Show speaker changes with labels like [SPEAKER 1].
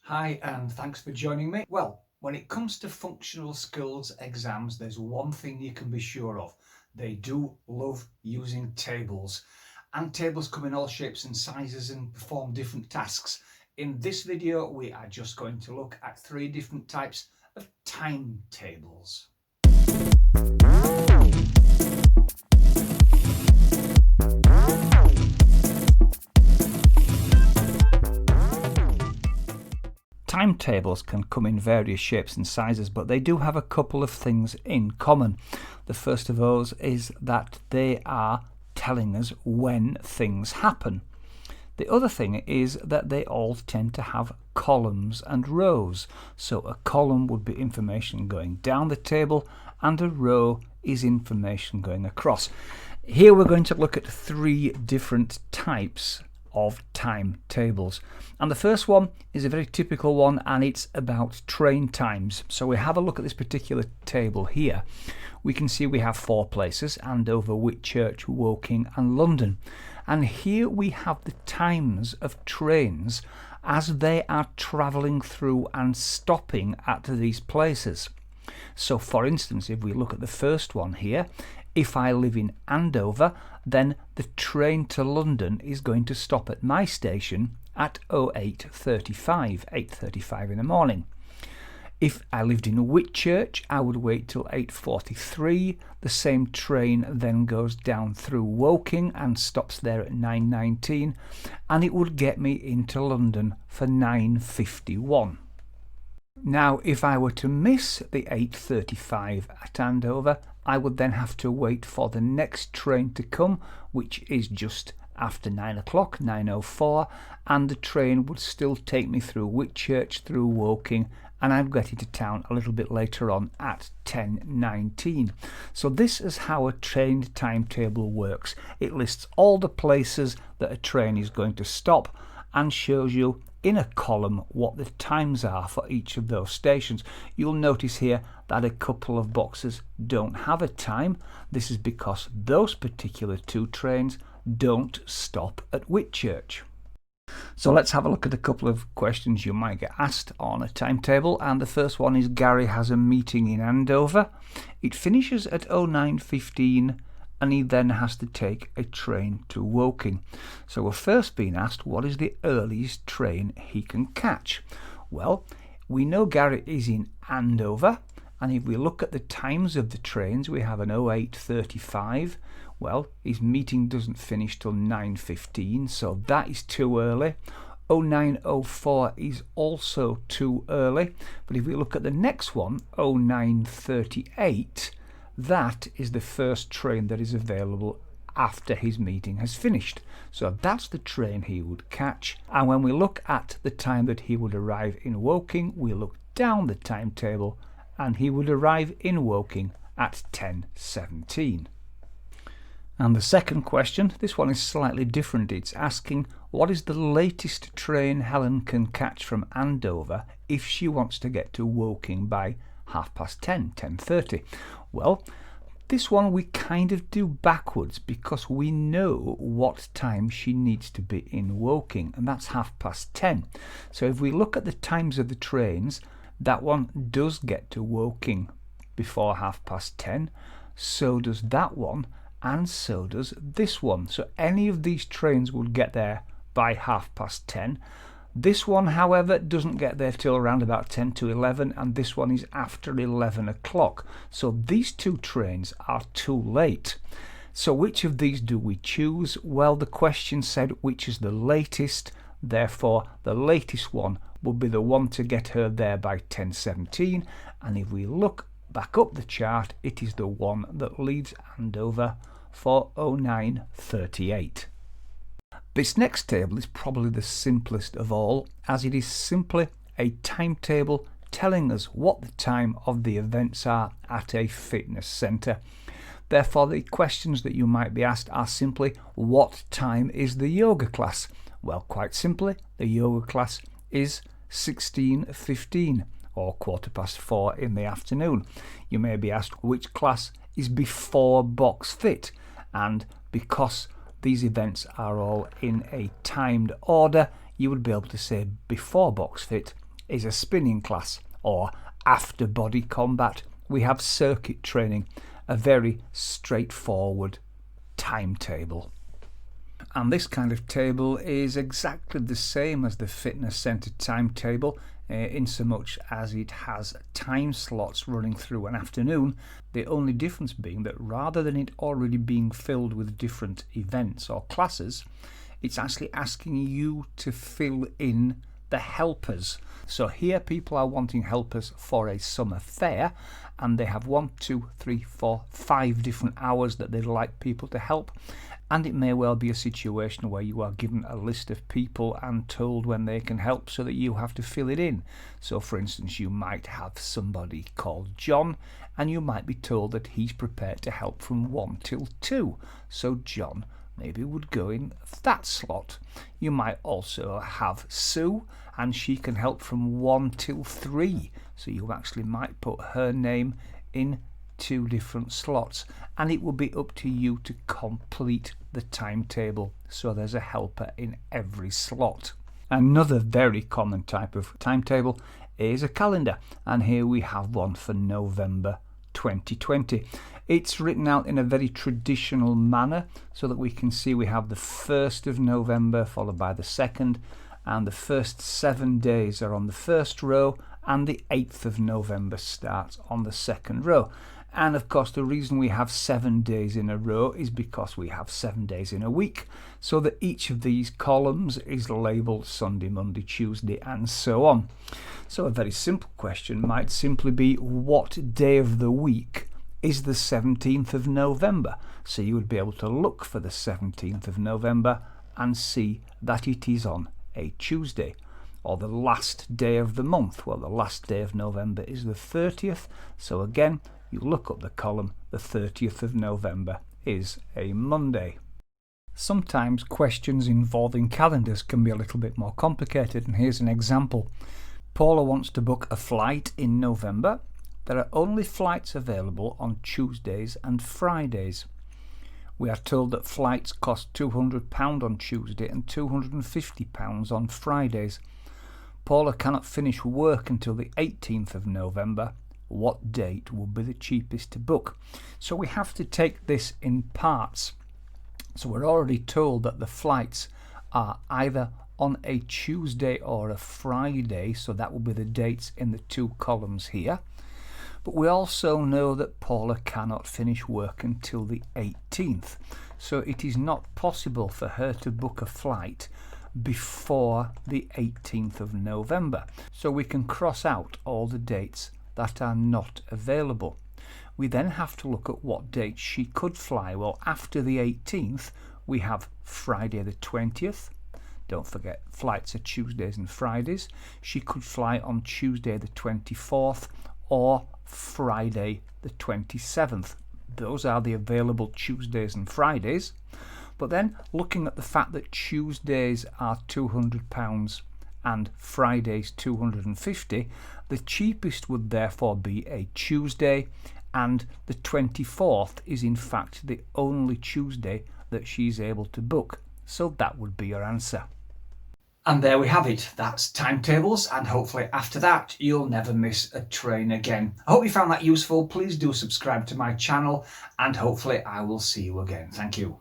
[SPEAKER 1] Hi, and thanks for joining me. Well, when it comes to functional skills exams, there's one thing you can be sure of. They do love using tables. And tables come in all shapes and sizes and perform different tasks. In this video, we are just going to look at 3 different types of timetables. Timetables can come in various shapes and sizes, but they do have a couple of things in common. The first of those is that they are telling us when things happen. The other thing is that they all tend to have columns and rows. So a column would be information going down the table and a row is information going across. Here we're going to look at 3 different types of timetables, and the first one is a very typical one, and it's about train times. So we have a look at this particular table here. We can see we have 4 places: Andover, Whitchurch, Woking and London, and here we have the times of trains as they are travelling through and stopping at these places. So for instance, if we look at the first one here, if I live in Andover, then the train to London is going to stop at my station at 8:35 in the morning. If I lived in Whitchurch, I would wait till 8:43. The same train then goes down through Woking and stops there at 9:19, and it would get me into London for 9:51. Now, if I were to miss the 8:35 at Andover, I would then have to wait for the next train to come, which is just after 9 o'clock, 9:04, and the train would still take me through Whitchurch, through Woking, and I'd get into town a little bit later on at 10:19. So this is how a train timetable works. It lists all the places that a train is going to stop and shows you in a column what the times are for each of those stations. You'll notice here that a couple of boxes don't have a time. This is because those particular 2 trains don't stop at Whitchurch. So let's have a look at a couple of questions you might get asked on a timetable, and the first one is: Gary has a meeting in Andover. It finishes at 09:15 and he then has to take a train to Woking. So we're first being asked, what is the earliest train he can catch? Well, we know Gary is in Andover, and if we look at the times of the trains, we have an 08:35. Well, his meeting doesn't finish till 9:15, so that is too early. 09:04 is also too early, but if we look at the next one, 09:38, that is the first train that is available after his meeting has finished. So that's the train he would catch. And when we look at the time that he would arrive in Woking, we look down the timetable and he would arrive in Woking at 10:17. And the second question, this one is slightly different. It's asking, what is the latest train Helen can catch from Andover if she wants to get to Woking by 10:30, 10:30? Well, this one we kind of do backwards because we know what time she needs to be in Woking, and that's 10:30. So if we look at the times of the trains, that one does get to Woking before 10:30. So does that one, and so does this one. So any of these trains would get there by 10:30. This one, however, doesn't get there till around about 10 to 11, and this one is after 11 o'clock. So these 2 trains are too late. So which of these do we choose? Well, the question said which is the latest, therefore the latest one would be the one to get her there by 10:17, and if we look back up the chart, it is the one that leaves Andover for 09:38. This next table is probably the simplest of all, as it is simply a timetable telling us what the time of the events are at a fitness centre. Therefore, the questions that you might be asked are simply, what time is the yoga class? Well, quite simply, the yoga class is 16:15 or 4:15 in the afternoon. You may be asked which class is before box fit, and because these events are all in a timed order, you would be able to say before box fit is a spinning class, or after body combat we have circuit training, a very straightforward timetable. And this kind of table is exactly the same as the fitness centre timetable, in so much as it has time slots running through an afternoon, the only difference being that rather than it already being filled with different events or classes, it's actually asking you to fill in the helpers. So here people are wanting helpers for a summer fair, and they have 1, 2, 3, 4, 5 different hours that they'd like people to help. And it may well be a situation where you are given a list of people and told when they can help, so that you have to fill it in. So for instance, you might have somebody called John, and you might be told that he's prepared to help from 1 till 2. So John maybe would go in that slot. You might also have Sue, and she can help from 1 till 3. So you actually might put her name in 2 different slots, and it will be up to you to complete the timetable, so there's a helper in every slot. Another very common type of timetable is a calendar, and here we have one for November 2020. It's written out in a very traditional manner, so that we can see we have the 1st of November followed by the 2nd, and the first 7 days are on the first row, and the 8th of November starts on the second row. And of course the reason we have 7 days in a row is because we have 7 days in a week, so that each of these columns is labelled Sunday, Monday, Tuesday, and so on. So a very simple question might simply be, what day of the week is the 17th of November? So you would be able to look for the 17th of November and see that it is on a Tuesday. Or the last day of the month, well, the last day of November is the 30th, so again you look up the column, the 30th of November is a Monday. Sometimes questions involving calendars can be a little bit more complicated, and here's an example. Paula wants to book a flight in November. There are only flights available on Tuesdays and Fridays. We are told that flights cost £200 on Tuesday and £250 on Fridays. Paula cannot finish work until the 18th of November. What date will be the cheapest to book? So we have to take this in parts. So we're already told that the flights are either on a Tuesday or a Friday, so that will be the dates in the 2 columns here. But we also know that Paula cannot finish work until the 18th, so it is not possible for her to book a flight before the 18th of November. So we can cross out all the dates that are not available. We then have to look at what dates she could fly. Well, after the 18th we have Friday the 20th. Don't forget, flights are Tuesdays and Fridays. She could fly on Tuesday the 24th or Friday the 27th. Those are the available Tuesdays and Fridays. But then looking at the fact that Tuesdays are £200 and Fridays £250, the cheapest would therefore be a Tuesday, and the 24th is in fact the only Tuesday that she's able to book. So that would be your answer. And there we have it. That's timetables, and hopefully after that you'll never miss a train again. I hope you found that useful. Please do subscribe to my channel, and hopefully I will see you again. Thank you.